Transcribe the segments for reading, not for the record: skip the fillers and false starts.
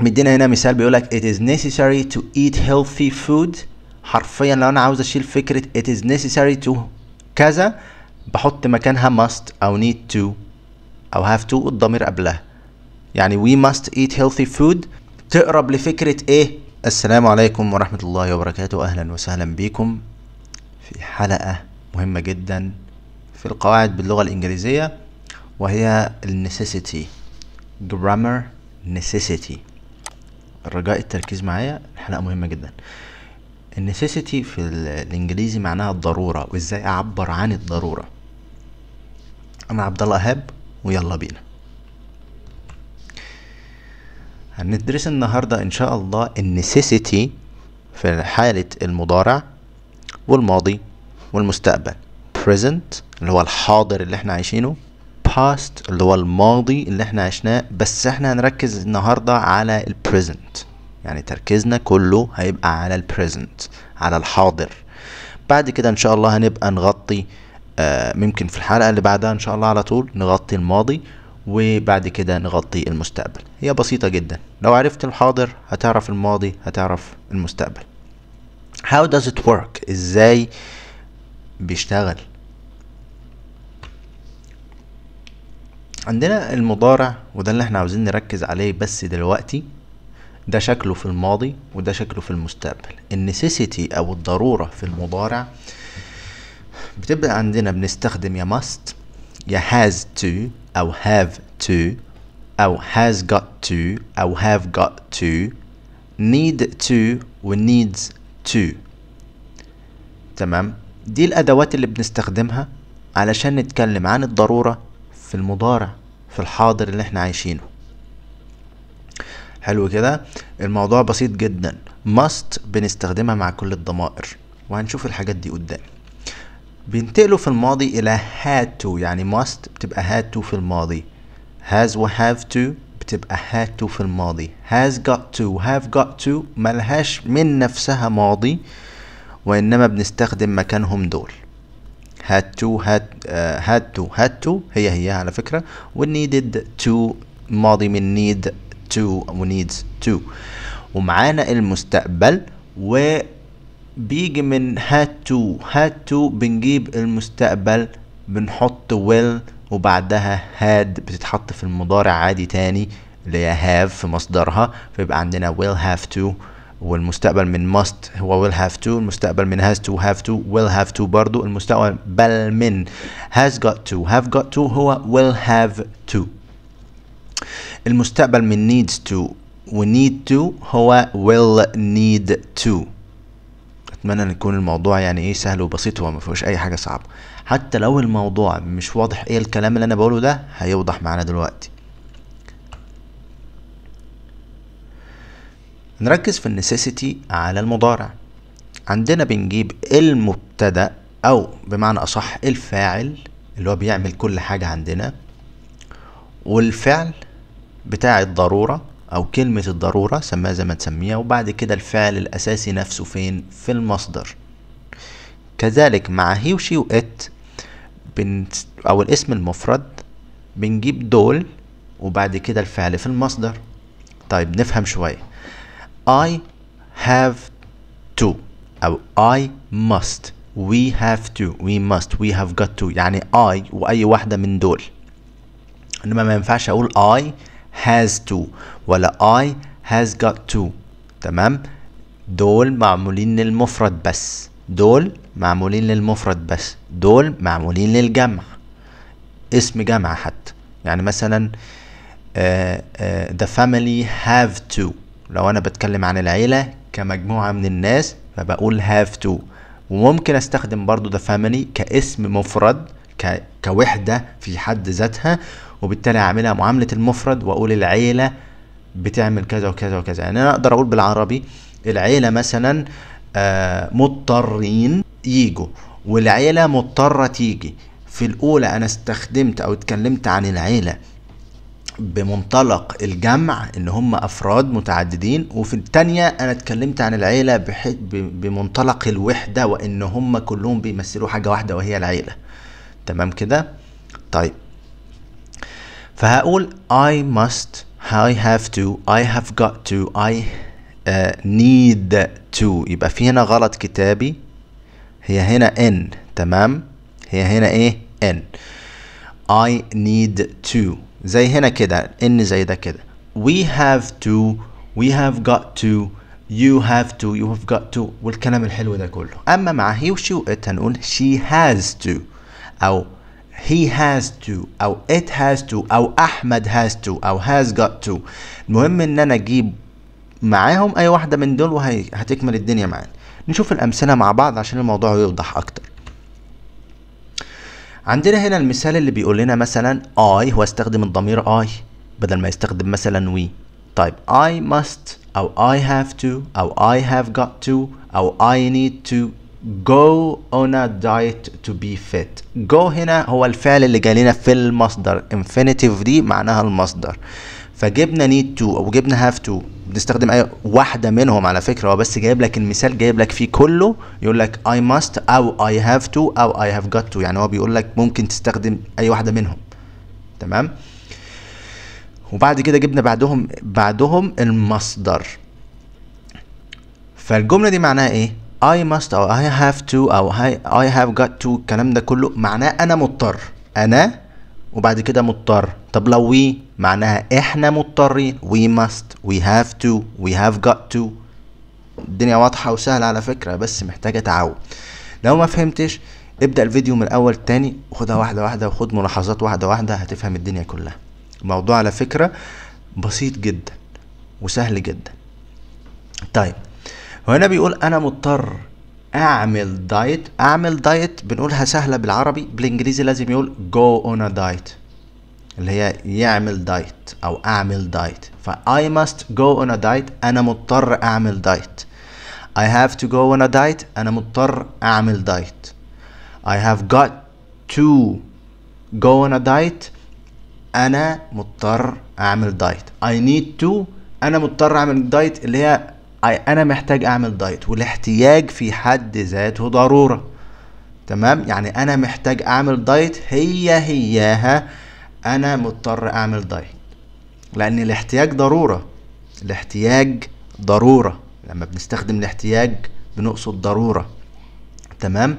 مدينا هنا مثال بيقولك it is necessary to eat healthy food. حرفيا لو انا عاوز اشيل فكرة it is necessary to كذا بحط مكانها must او need to او have to والضمير قبلها. يعني we must eat healthy food تقرب لفكرة ايه؟ السلام عليكم ورحمة الله وبركاته. اهلا وسهلا بكم في حلقة مهمة جدا في القواعد باللغة الانجليزية، وهي necessity grammar necessity. الرجاء التركيز معايا، الحلقة مهمة جدا. necessity في الانجليزي معناها الضرورة، وازاي اعبر عن الضرورة. انا عبد الله ايهاب ويلا بينا. هندرس النهاردة ان شاء الله necessity في حالة المضارع والماضي والمستقبل. present اللي هو الحاضر اللي احنا عايشينه، past اللي هو الماضي اللي احنا عشناه، بس احنا هنركز النهاردة على present. يعني تركيزنا كله هيبقى على present، على الحاضر. بعد كده ان شاء الله هنبقى نغطي ممكن في الحلقة اللي بعدها ان شاء الله على طول نغطي الماضي، وبعد كده نغطي المستقبل. هي بسيطة جدا، لو عرفت الحاضر هتعرف الماضي هتعرف المستقبل. how does it work؟ ازاي بيشتغل؟ عندنا المضارع وده اللي احنا عاوزين نركز عليه بس دلوقتي. ده شكله في الماضي وده شكله في المستقبل. النسيسيتي او الضرورة في المضارع بتبقى عندنا بنستخدم يا must يا has to او have to او has got to او have got to، need to و needs to. تمام، دي الادوات اللي بنستخدمها علشان نتكلم عن الضرورة في المضارع في الحاضر اللي احنا عايشينه. حلو كده، الموضوع بسيط جدا. must بنستخدمها مع كل الضمائر وهنشوف الحاجات دي قدام. بينتقلوا في الماضي الى had to، يعني must بتبقى had to في الماضي، has و have to بتبقى had to في الماضي، has got to و have got to ملهاش من نفسها ماضي وانما بنستخدم مكانهم دول. had to هي على فكرة، و needed to ماضي من need to و needs to. ومعانا المستقبل وبيجي من had to بنجيب المستقبل بنحط will وبعدها had بتتحط في المضارع عادي تاني اللي هي have في مصدرها، فيبقى عندنا will have to. والمستقبل من must هو will have to، المستقبل من has to have to will have to برضو، المستقبل من has got to have got to هو will have to. المستقبل من needs to و need to هو will need to. اتمنى ان يكون الموضوع يعني ايه سهل وبسيط وما فيهوش اي حاجه صعبه. حتى لو الموضوع مش واضح ايه الكلام اللي انا بقوله ده هيوضح معانا دلوقتي. نركز في النسيسيتي على المضارع. عندنا بنجيب المبتدأ او بمعنى اصح الفاعل اللي هو بيعمل كل حاجة عندنا، والفعل بتاع الضرورة او كلمة الضرورة سميها زي ما تسميها، وبعد كده الفعل الاساسي نفسه فين؟ في المصدر. كذلك مع هي وشي وات او الاسم المفرد بنجيب دول وبعد كده الفعل في المصدر. طيب نفهم شوية. I have to أو I must we have to we must we have got to، يعني I وأي واحدة من دول. إنما ما ينفعش أقول I has to ولا I has got to. تمام، دول معمولين للمفرد بس، دول معمولين للمفرد بس، دول معمولين للجمع، اسم جمع حتى. يعني مثلا the family have to، لو انا بتكلم عن العيلة كمجموعة من الناس فبقول have to. وممكن استخدم برضو the family كاسم مفرد كوحدة في حد ذاتها، وبالتالي اعملها معاملة المفرد واقول العيلة بتعمل كذا وكذا وكذا. يعني انا اقدر اقول بالعربي العيلة مثلا مضطرين يجوا والعيلة مضطرة تيجي. في الاولى انا استخدمت او اتكلمت عن العيلة بمنطلق الجمع ان هم افراد متعددين، وفي التانية انا اتكلمت عن العيلة بمنطلق الوحدة وان هم كلهم بيمثلوا حاجة واحدة وهي العيلة. تمام كده؟ طيب فهقول I must I have to, I have got to, I need to. يبقى في هنا غلط كتابي، هي هنا n. تمام، هي هنا ايه؟ n. I need to زي هنا كده n زي ده كده. we have to, we have got to, you have to, you have got to والكلام الحلو ده كله. اما مع he و she و it هنقول she has to او he has to او it has to او احمد has to او has got to. المهم ان انا اجيب معاهم اي واحدة من دول وهتكمل الدنيا معانا. نشوف الامثلة مع بعض عشان الموضوع يوضح اكتر. عندنا هنا المثال اللي بيقول لنا مثلا I، هو استخدم الضمير I بدل ما يستخدم مثلا we. طيب I must او I have to او I have got to او I need to go on a diet to be fit. go هنا هو الفعل اللي جاي لنا في المصدر، infinitive دي معناها المصدر، فجبنا need to او جبنا have to، بنستخدم اي واحدة منهم. على فكرة هو بس جايب لك المثال، جايب لك فيه كله، يقول لك I must او I have to او I have got to، يعني هو بيقول لك ممكن تستخدم اي واحدة منهم. تمام. وبعد كده جبنا بعدهم المصدر. فالجملة دي معناها ايه؟ I must او I have to او I have got to، الكلام ده كله معناه انا مضطر، انا وبعد كده مضطر. طب لو we معناها احنا مضطرين، we must، we have to، we have got to. الدنيا واضحة وسهلة على فكرة، بس محتاجة تعود. لو ما فهمتش ابدأ الفيديو من الاول تاني وخدها واحدة واحدة وخد ملاحظات واحدة واحدة، هتفهم الدنيا كلها. الموضوع على فكرة بسيط جدا وسهل جدا. طيب وهنا بيقول انا مضطر اعمل دايت. اعمل دايت بنقولها سهلة بالعربي، بالانجليزي لازم يقول go on a diet، اللي هي يعمل دايت او اعمل دايت. ف I must go on a diet، انا مضطر اعمل دايت. I have to go on a diet، انا مضطر اعمل دايت. I have got to go on a diet، انا مضطر اعمل دايت. I need to، انا مضطر اعمل دايت، اللي هي انا محتاج اعمل دايت، والاحتياج في حد ذاته ضرورة. تمام، يعني انا محتاج اعمل دايت هياها انا مضطر اعمل دايت، لان الاحتياج ضرورة. الاحتياج ضرورة، لما بنستخدم الاحتياج بنقصد ضرورة. تمام.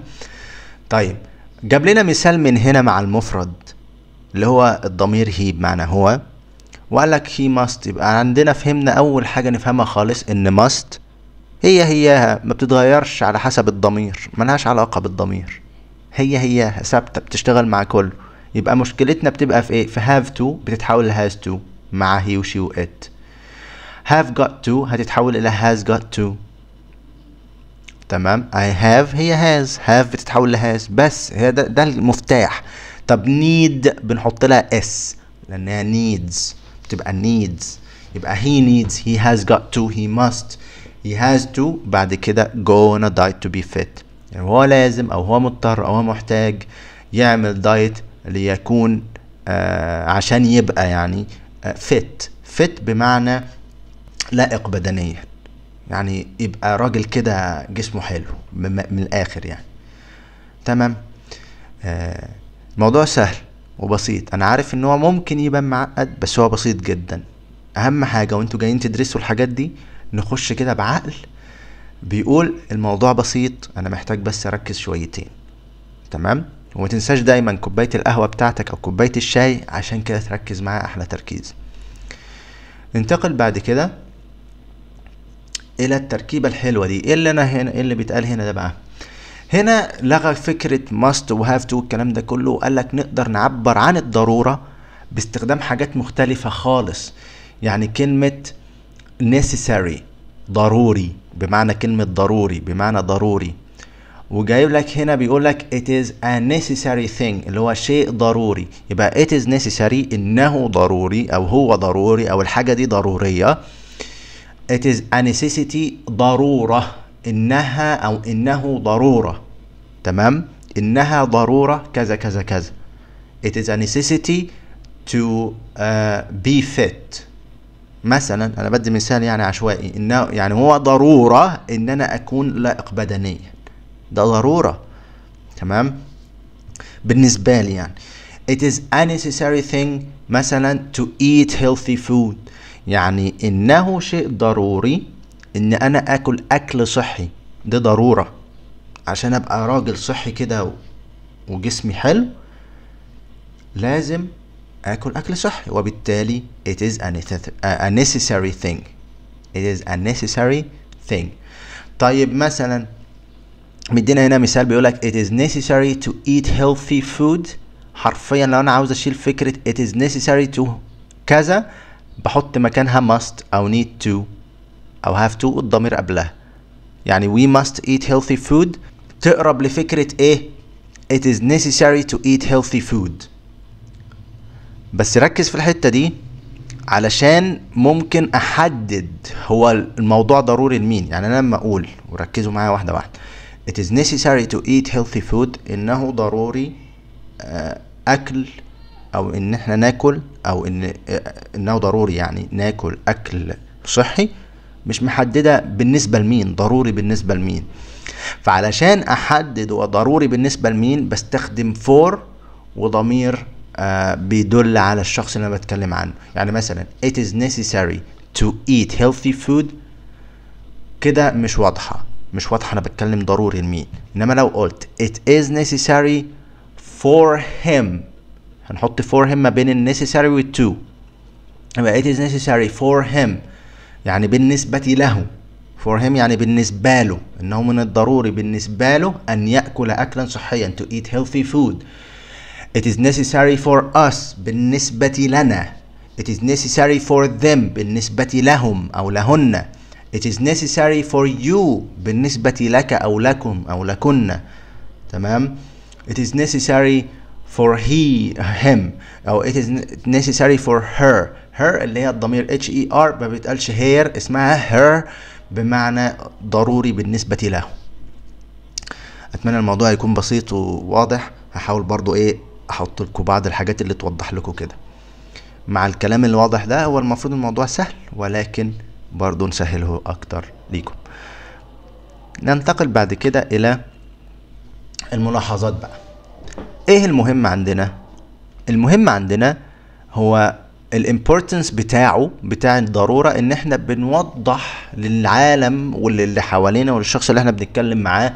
طيب جاب لنا مثال من هنا مع المفرد اللي هو الضمير هي بمعنى هو، وقال لك he must. يبقى عندنا فهمنا اول حاجة نفهمها خالص ان must هياها ما بتتغيرش على حسب الضمير، ملهاش علاقة بالضمير، هياها ثابتة بتشتغل مع كله. يبقى مشكلتنا بتبقى في ايه؟ في have to بتتحول ل has to مع he و she و it. have got to هتتحول الى has got to. تمام. I have هي has، have بتتحول ل has، بس هي ده المفتاح. طب need بنحط لها s لانها needs، بتبقى needs. يبقى he needs، he has got to، he must، he has to، بعد كده go on a diet to be fit. يعني هو لازم او هو مضطر او هو محتاج يعمل دايت ليكون عشان يبقى يعني fit بمعنى لائق بدنيا، يعني يبقى راجل كده جسمه حلو من الاخر يعني. تمام. موضوع سهل وبسيط، انا عارف ان هو ممكن يبان معقد بس هو بسيط جدا. اهم حاجة وانتوا جايين تدرسوا الحاجات دي نخش كده بعقل، بيقول الموضوع بسيط، انا محتاج بس اركز شويتين. تمام. وما تنساش دايما كوباية القهوة بتاعتك او كوباية الشاي عشان كده تركز معايا احلى تركيز. ننتقل بعد كده الى التركيبة الحلوة دي. ايه اللي انا هنا، ايه اللي بيتقال هنا ده بقى؟ هنا لغى فكرة must و have to والكلام ده كله، وقال لك نقدر نعبر عن الضرورة باستخدام حاجات مختلفة خالص. يعني كلمة necessary ضروري بمعنى كلمة ضروري بمعنى ضروري، وجايب لك هنا بيقول لك it is a necessary thing اللي هو شيء ضروري. يبقى it is necessary انه ضروري او هو ضروري او الحاجة دي ضرورية. it is a necessity ضرورة، انها او انه ضرورة. تمام. انها ضرورة كذا كذا كذا. it is a necessity to be fit. مثلا انا بدي مثال يعني عشوائي، انه يعني هو ضرورة ان انا اكون لائق بدنيا، ده ضرورة. تمام. بالنسبة لي يعني it is a necessary thing مثلا to eat healthy food. يعني انه شيء ضروري ان انا اكل اكل صحي، ده ضرورة عشان ابقى راجل صحي كده وجسمي حلو، لازم اكل اكل صحي، وبالتالي it is a necessary thing. it is a necessary thing. طيب مثلا مدينا هنا مثال بيقولك it is necessary to eat healthy food. حرفيا لو انا عاوز اشيل فكرة it is necessary to كذا، بحط مكانها must او need to او have to والضمير قبلها. يعني we must eat healthy food تقرب لفكرة ايه؟ it is necessary to eat healthy food. بس ركز في الحتة دي علشان ممكن احدد هو الموضوع ضروري لمين. يعني انا لما اقول، وركزوا معايا واحدة واحدة، it is necessary to eat healthy food، انه ضروري اكل او ان احنا ناكل، او انه ضروري يعني ناكل اكل صحي، مش محددة بالنسبة لمين، ضروري بالنسبة لمين. فعلشان احدد هو ضروري بالنسبة لمين بستخدم for وضمير بيدل على الشخص اللي انا بتكلم عنه. يعني مثلا it is necessary to eat healthy food، كده مش واضحة انا بتكلم ضروري لمين. انما لو قلت it is necessary for him، هنحط for him ما بين ال necessary وال to، يبقى it is necessary for him يعني بالنسبة له، for him يعني بالنسبة له، انه من الضروري بالنسبة له ان يأكل اكلا صحيا to eat healthy food. it is necessary for us بالنسبة لنا، it is necessary for them بالنسبة لهم او لهن، it is necessary for you بالنسبة لك او لكم او لكن. تمام. it is necessary for him او it is necessary for her اللي هي الضمير her ما بيتقالش here، اسمها her بمعنى ضروري بالنسبة له. اتمنى الموضوع يكون بسيط وواضح. هحاول برضو احط لكم بعض الحاجات اللي توضح لكم كده. مع الكلام الواضح ده هو المفروض الموضوع سهل، ولكن برضو نسهله اكتر ليكم. ننتقل بعد كده الى الملاحظات بقى. ايه المهم عندنا؟ المهم عندنا هو الامبورتنس بتاع الضرورة، ان احنا بنوضح للعالم واللي حوالينا وللشخص اللي احنا بنتكلم معاه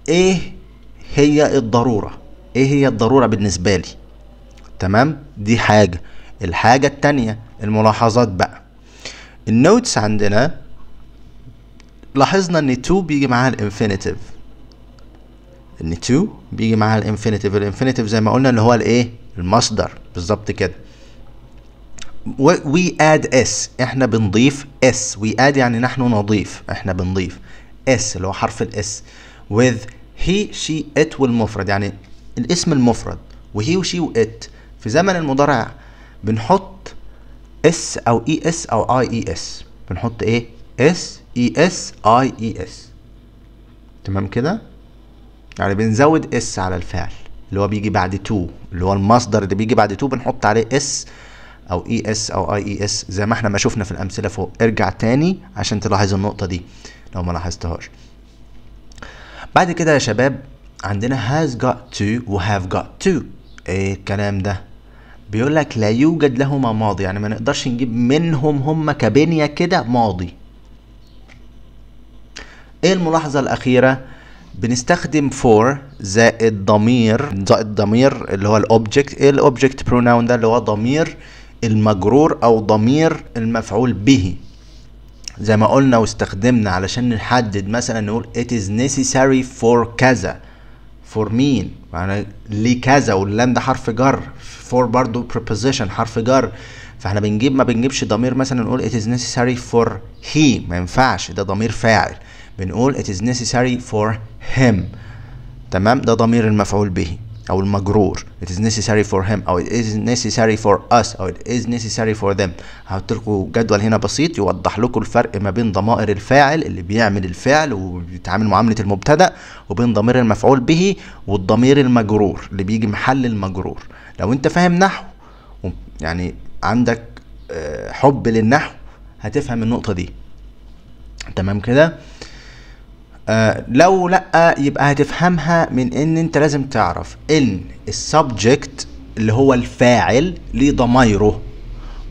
ايه هي الضرورة، ايه هي الضرورة بالنسبة لي. تمام. دي حاجة. الحاجة التانية الملاحظات بقى. النوتس عندنا لاحظنا ان to بيجي معاها الانفينيتيف، ان to بيجي معاها الانفينيتيف. الانفينيتيف زي ما قلنا اللي هو الايه؟ المصدر بالظبط كده. we add s، احنا بنضيف s. we add يعني نحن نضيف، احنا بنضيف s اللي هو حرف الاس with he she it والمفرد، يعني الاسم المفرد وهي وشي وات. في زمن المضارع بنحط اس او اي اس او اي اي اس، بنحط ايه؟ اس اي اس اي اي اس. تمام كده؟ يعني بنزود اس على الفعل اللي هو بيجي بعد تو، اللي هو المصدر اللي بيجي بعد تو بنحط عليه اس او اي اس او اي اي اس زي ما احنا ما شفنا في الامثله فوق. ارجع تاني عشان تلاحظ النقطه دي لو ما لاحظتهاش. بعد كده يا شباب عندنا has got to و have got to. ايه الكلام ده؟ بيقول لك لا يوجد لهما ماضي، يعني ما نقدرش نجيب منهم هما كبنية كده ماضي. ايه الملاحظة الأخيرة؟ بنستخدم for زائد ضمير اللي هو الأوبجكت. ايه الأوبجكت بروناون ده؟ اللي هو ضمير المجرور أو ضمير المفعول به. زي ما قلنا واستخدمنا علشان نحدد، مثلا نقول it is necessary for كذا. for مين؟ يعني لكذا، واللام ده حرف جر. for برضو preposition حرف جر. فاحنا ما بنجيبش ضمير مثلا نقول it is necessary for he، ما ينفعش، ده ضمير فاعل. بنقول it is necessary for him. تمام. ده ضمير المفعول به او المجرور. it is necessary for him او it is necessary for us او it is necessary for them. هحط لكم جدول هنا بسيط يوضح لكم الفرق ما بين ضمائر الفاعل اللي بيعمل الفعل وبيتعامل معاملة المبتدأ، وبين ضمير المفعول به والضمير المجرور اللي بيجي محل المجرور. لو انت فاهم نحو يعني عندك حب للنحو هتفهم النقطة دي. تمام كده؟ لو لأ يبقى هتفهمها من ان انت لازم تعرف ان السبجكت اللي هو الفاعل ليه ضمايره،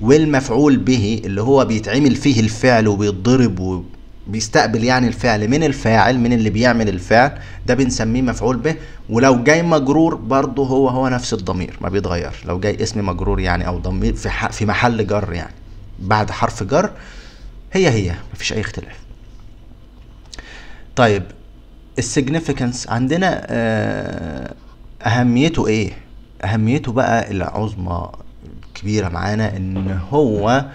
والمفعول به اللي هو بيتعمل فيه الفعل وبيتضرب وبيستقبل يعني الفعل من الفاعل، من اللي بيعمل الفعل ده بنسميه مفعول به. ولو جاي مجرور برضه هو نفس الضمير ما بيتغير. لو جاي اسم مجرور يعني او ضمير في محل جر يعني بعد حرف جر هي مفيش اي اختلاف. طيب السيجنيفيكانس عندنا اهميته ايه؟ اهميته بقى العظمى كبيرة معانا ان هو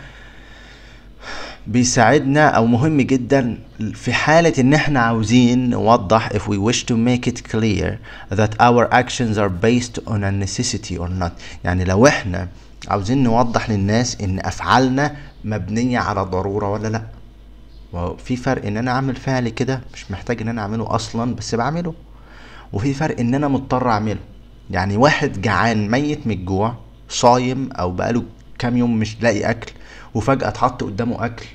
بيساعدنا او مهم جدا في حالة ان احنا عاوزين نوضح if we wish to make it clear that our actions are based on a necessity or not. يعني لو احنا عاوزين نوضح للناس ان افعالنا مبنية على ضرورة ولا لا. وفي فرق ان انا اعمل فعل كده مش محتاج ان انا اعمله اصلا بس بعمله، وفي فرق ان انا مضطر اعمله. يعني واحد جعان ميت من الجوع صايم او بقاله كام يوم مش لاقي اكل وفجأة اتحط قدامه اكل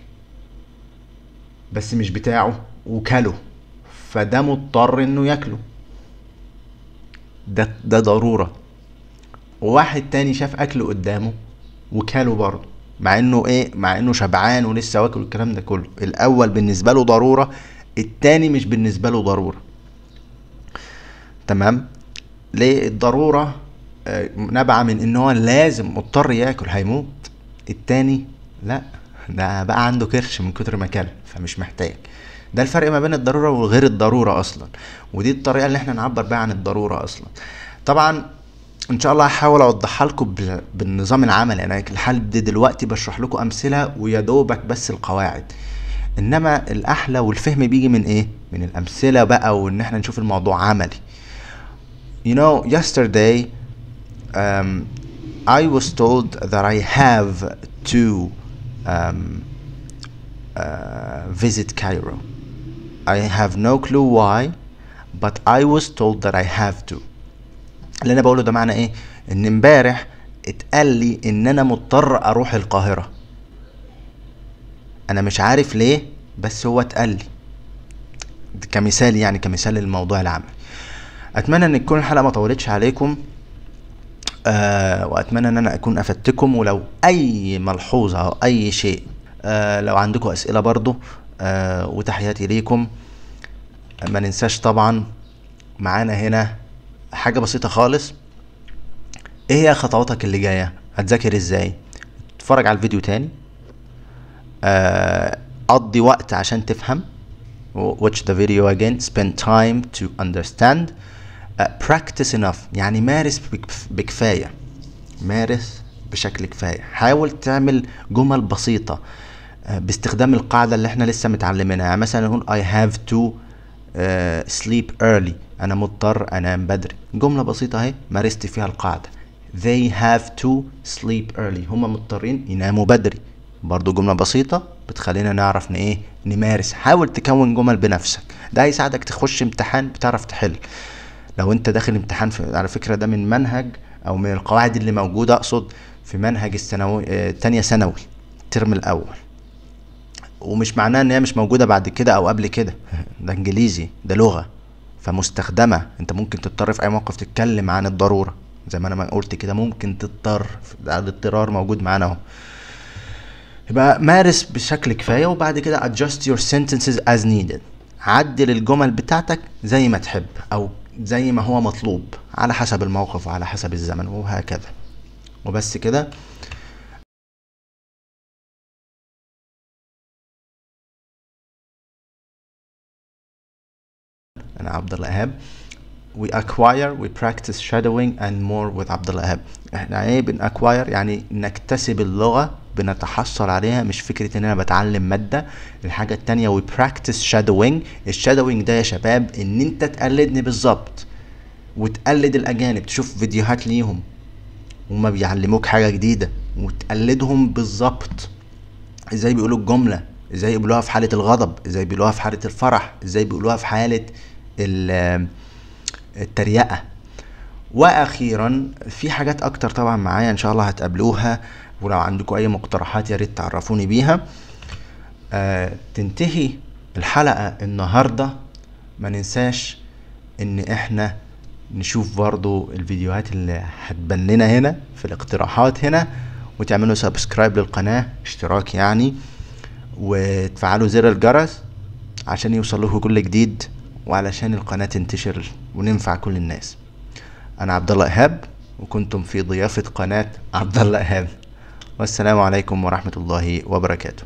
بس مش بتاعه وكله، فده مضطر انه ياكله، ده ضرورة. وواحد تاني شاف اكل قدامه وكله برضه مع انه شبعان ولسه واكل الكلام ده كله. الاول بالنسبة له ضرورة، التاني مش بالنسبة له ضرورة. تمام؟ ليه الضرورة؟ نابعة من ان هو لازم مضطر ياكل هيموت. التاني لا، ده بقى عنده كرش من كتر ما كل فمش محتاج. ده الفرق ما بين الضرورة وغير الضرورة اصلا، ودي الطريقة اللي احنا نعبر بيها عن الضرورة اصلا. طبعا ان شاء الله هحاول اوضحها لكم بالنظام العملي. انا الحال دلوقتي بشرح لكم امثلة ويا دوبك بس القواعد، انما الاحلى والفهم بيجي من ايه؟ من الامثلة بقى، وان احنا نشوف الموضوع عملي. You know, yesterday I was told that I have to visit Cairo. I have no clue why, but I was told that I have to. اللي انا بقوله ده معنى ايه؟ ان امبارح اتقال لي ان انا مضطر اروح القاهرة. انا مش عارف ليه بس هو اتقال لي كمثال، يعني كمثال للموضوع العملي. اتمنى ان تكون الحلقة ما طولتش عليكم، واتمنى ان انا اكون افدتكم. ولو اي ملحوظة او اي شيء لو عندكم اسئلة برضو وتحياتي ليكم. ما ننساش طبعا معانا هنا حاجة بسيطة خالص. ايه هي خطواتك اللي جاية؟ هتذاكر ازاي؟ اتفرج على الفيديو تاني، قضي وقت عشان تفهم. watch the video again, spend time to understand, practice enough. يعني مارس بكفاية، مارس بشكل كفاية. حاول تعمل جمل بسيطة باستخدام القاعدة اللي احنا لسه متعلمينها. يعني مثلا نقول I have to sleep early، انا مضطر انام بدري. جملة بسيطة اهي مارست فيها القاعدة. they have to sleep early، هم مضطرين يناموا بدري. برضو جملة بسيطة بتخلينا نعرف نمارس. حاول تكون جمل بنفسك، ده هيساعدك تخش امتحان بتعرف تحل. لو انت داخل امتحان على فكرة ده من منهج او من القواعد اللي موجودة، اقصد في منهج الثانوي تانية ثانوي الترم الاول، ومش معناه ان هي مش موجودة بعد كده او قبل كده. ده انجليزي، ده لغة فمستخدمة. انت ممكن تضطر في اي موقف تتكلم عن الضرورة زي ما انا ما قلت كده، ممكن تضطر، الاضطرار موجود معانا اهو. يبقى مارس بشكل كفاية، وبعد كده adjust your sentences as needed. عدل الجمل بتاعتك زي ما تحب او زي ما هو مطلوب على حسب الموقف وعلى حسب الزمن وهكذا. وبس كده. انا عبد الله ايهاب. we acquire, we practice shadowing and more with عبد الله ايهاب. احنا ايه acquire؟ يعني نكتسب اللغة، بنتحصل عليها، مش فكرة ان انا بتعلم مادة. الحاجة التانية we practice shadowing. الشادوينج ده يا شباب ان انت تقلدني بالظبط وتقلد الاجانب، تشوف فيديوهات ليهم وما بيعلموك حاجة جديدة وتقلدهم بالظبط. ازاي بيقولوا الجملة، ازاي بيقولوها في حالة الغضب، ازاي بيقولوها في حالة الفرح، ازاي بيقولوها في حالة التريقة. واخيرا في حاجات اكتر طبعا معايا ان شاء الله هتقابلوها، ولو عندكم اي مقترحات يا ريت تعرفوني بيها. تنتهي الحلقة النهاردة ما ننساش ان احنا نشوف برضو الفيديوهات اللي هتبان لنا هنا في الاقتراحات هنا، وتعملوا سبسكرايب للقناة، اشتراك يعني، وتفعلوا زر الجرس عشان يوصل لكم كل جديد، وعلشان القناة تنتشر وننفع كل الناس. انا عبد الله ايهاب، وكنتم في ضيافة قناة عبد الله ايهاب، والسلام عليكم ورحمة الله وبركاته.